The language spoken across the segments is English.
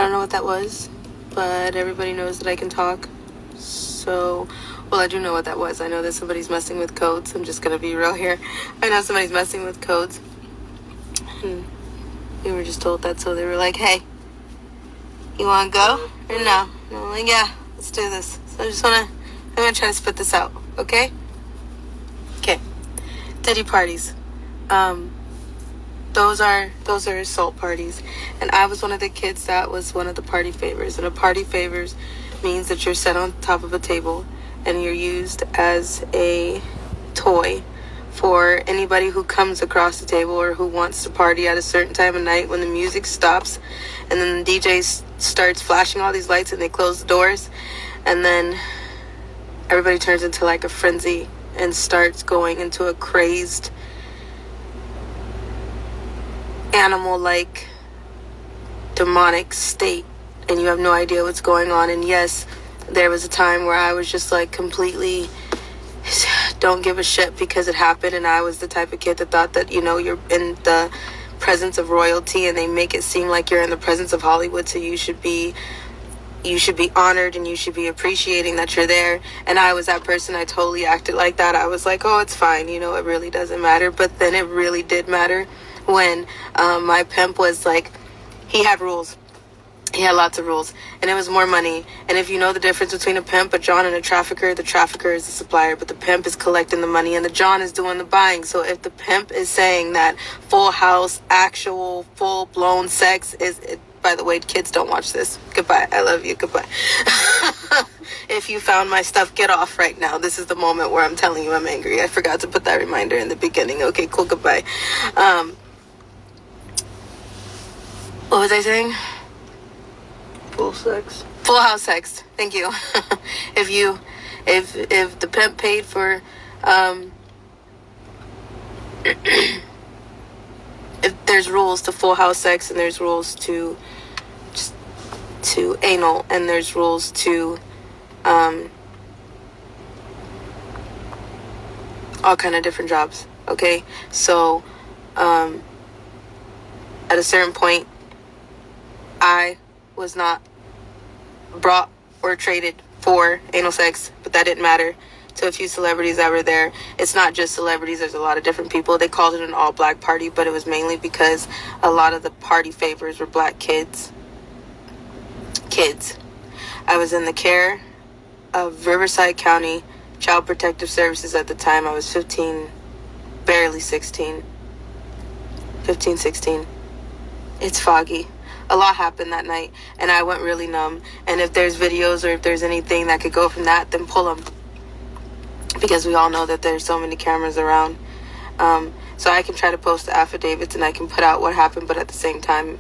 don't know what that was, but everybody knows that I can talk. So, well, I do know what that was. I know that somebody's messing with codes. I'm just going to be real here. I know somebody's messing with codes. And we were just told that, so they were like, hey, you want to go or no? And I'm like, yeah, let's do this. So I'm going to try to spit this out, okay? Okay. Teddy parties. Those are assault parties. And I was one of the kids that was one of the party favors. And a party favors means that you're set on top of a table and you're used as a toy for anybody who comes across the table or who wants to party at a certain time of night when the music stops and then the DJ starts flashing all these lights and they close the doors, and then everybody turns into like a frenzy and starts going into a crazed animal-like demonic state, and you have no idea what's going on. And yes, there was a time where I was just like completely don't give a shit because it happened, and I was the type of kid that thought that, you know, you're in the presence of royalty and they make it seem like you're in the presence of Hollywood, so you should be honored and you should be appreciating that you're there. And I was that person. I totally acted like that. I was like, oh, it's fine, you know, it really doesn't matter. But then it really did matter when my pimp was like, he had rules. He had lots of rules, and it was more money. And if you know the difference between a pimp, a John, and a trafficker, the trafficker is the supplier, but the pimp is collecting the money, and the John is doing the buying. So if the pimp is saying that full house, actual, full-blown sex is... By the way, kids, don't watch this. Goodbye. I love you. Goodbye. If you found my stuff, get off right now. This is the moment where I'm telling you I'm angry. I forgot to put that reminder in the beginning. Okay, cool. Goodbye. What was I saying? Full sex. Full house sex. Thank you. If the pimp paid for, if there's rules to full house sex, and there's rules to anal, and there's rules to all kind of different jobs. Okay, so at a certain point, I was not brought or traded for anal sex, but that didn't matter to a few celebrities that were there. It's not just celebrities, there's a lot of different people. They called it an all-black party, but it was mainly because a lot of the party favors were black kids. I was in the care of Riverside County Child Protective Services at the time. I was 15, barely 16. 15, 16. It's foggy. A lot happened that night, and I went really numb. And if there's videos or if there's anything that could go from that, then pull them. Because we all know that there's so many cameras around. So I can try to post the affidavits and I can put out what happened, but at the same time,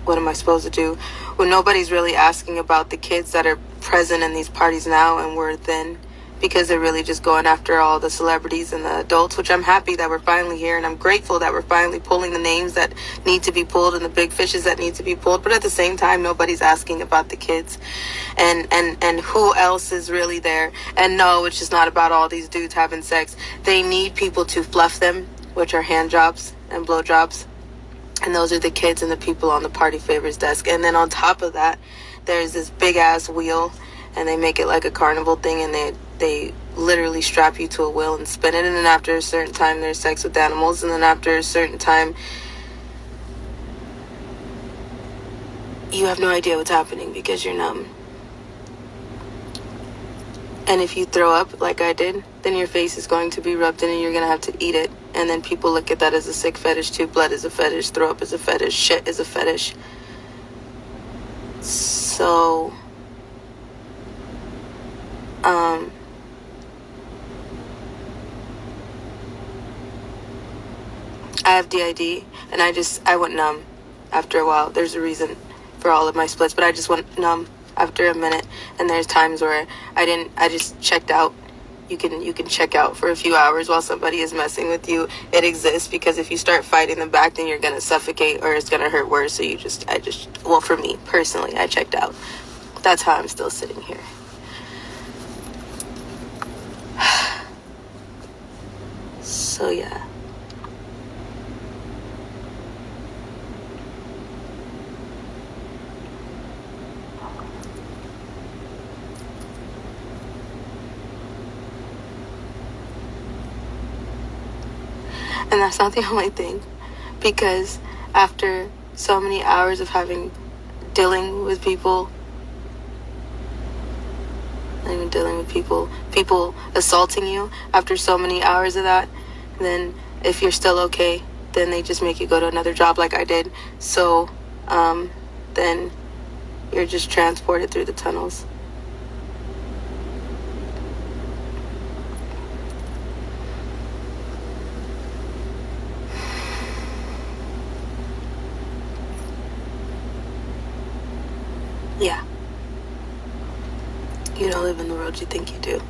what am I supposed to do when nobody's really asking about the kids that are present in these parties now and were then? Because they're really just going after all the celebrities and the adults, which I'm happy that we're finally here, and I'm grateful that we're finally pulling the names that need to be pulled and the big fishes that need to be pulled. But at the same time, nobody's asking about the kids and who else is really there. And no, it's just not about all these dudes having sex. They need people to fluff them, which are hand jobs and blow jobs. And those are the kids and the people on the party favors desk. And then on top of that, there's this big ass wheel, and they make it like a carnival thing, and they literally strap you to a wheel and spin it. And then after a certain time, there's sex with animals. And then after a certain time, you have no idea what's happening because you're numb. And if you throw up like I did, then your face is going to be rubbed in and you're going to have to eat it. And then people look at that as a sick fetish too. Blood is a fetish. Throw up is a fetish. Shit is a fetish. So, I have DID, and I went numb after a while. There's a reason for all of my splits, but I just went numb after a minute. And there's times where I just checked out. You can check out for a few hours while somebody is messing with you. It exists because if you start fighting them back, then you're gonna suffocate or it's gonna hurt worse. So well, for me personally, I checked out. That's how I'm still sitting here. So yeah. And that's not the only thing, because after so many hours of dealing with people, not even dealing with people assaulting you, after so many hours of that, then if you're still okay, then they just make you go to another job like I did. So then you're just transported through the tunnels. Yeah. You don't live in the world you think you do.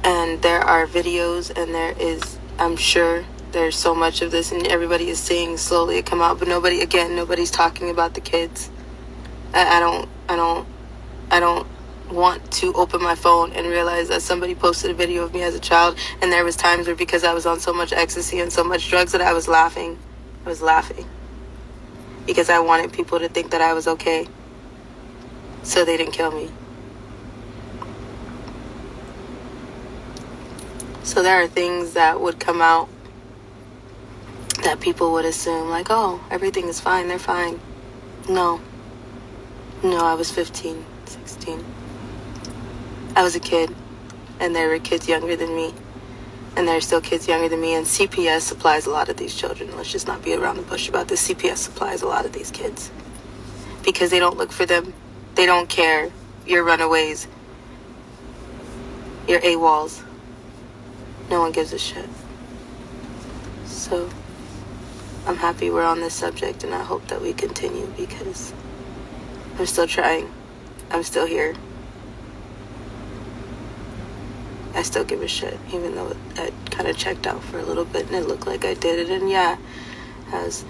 And there are videos, and there is, I'm sure there's so much of this, and everybody is seeing slowly it come out, but nobody's talking about the kids. I don't want to open my phone and realize that somebody posted a video of me as a child, and there was times where, because I was on so much ecstasy and so much drugs, that I was laughing. Because I wanted people to think that I was okay, so they didn't kill me. So there are things that would come out that people would assume, like, oh, everything is fine, they're fine. No, I was 15, 16. I was a kid, and there were kids younger than me, and there are still kids younger than me, and CPS supplies a lot of these children. Let's just not be around the bush about this. CPS supplies a lot of these kids, because they don't look for them. They don't care. You're runaways. You're AWOLs. No one gives a shit. So I'm happy we're on this subject, and I hope that we continue, because I'm still trying. I'm still here. I still give a shit, even though I kind of checked out for a little bit and it looked like I did it. And yeah, as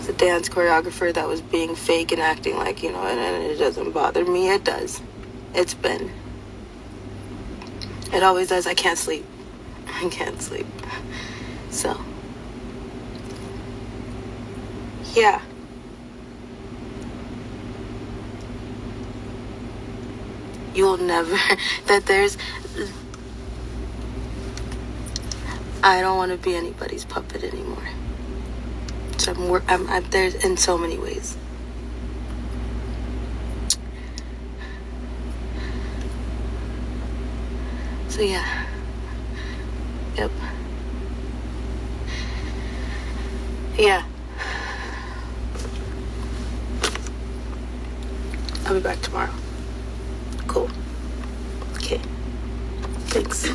a dance choreographer that was being fake and acting like, and it doesn't bother me. It does. It always does. I can't sleep. So, yeah. You'll never, I don't want to be anybody's puppet anymore. So I'm there in so many ways. So yeah. Yep. Yeah. I'll be back tomorrow. Cool. Okay. Thanks.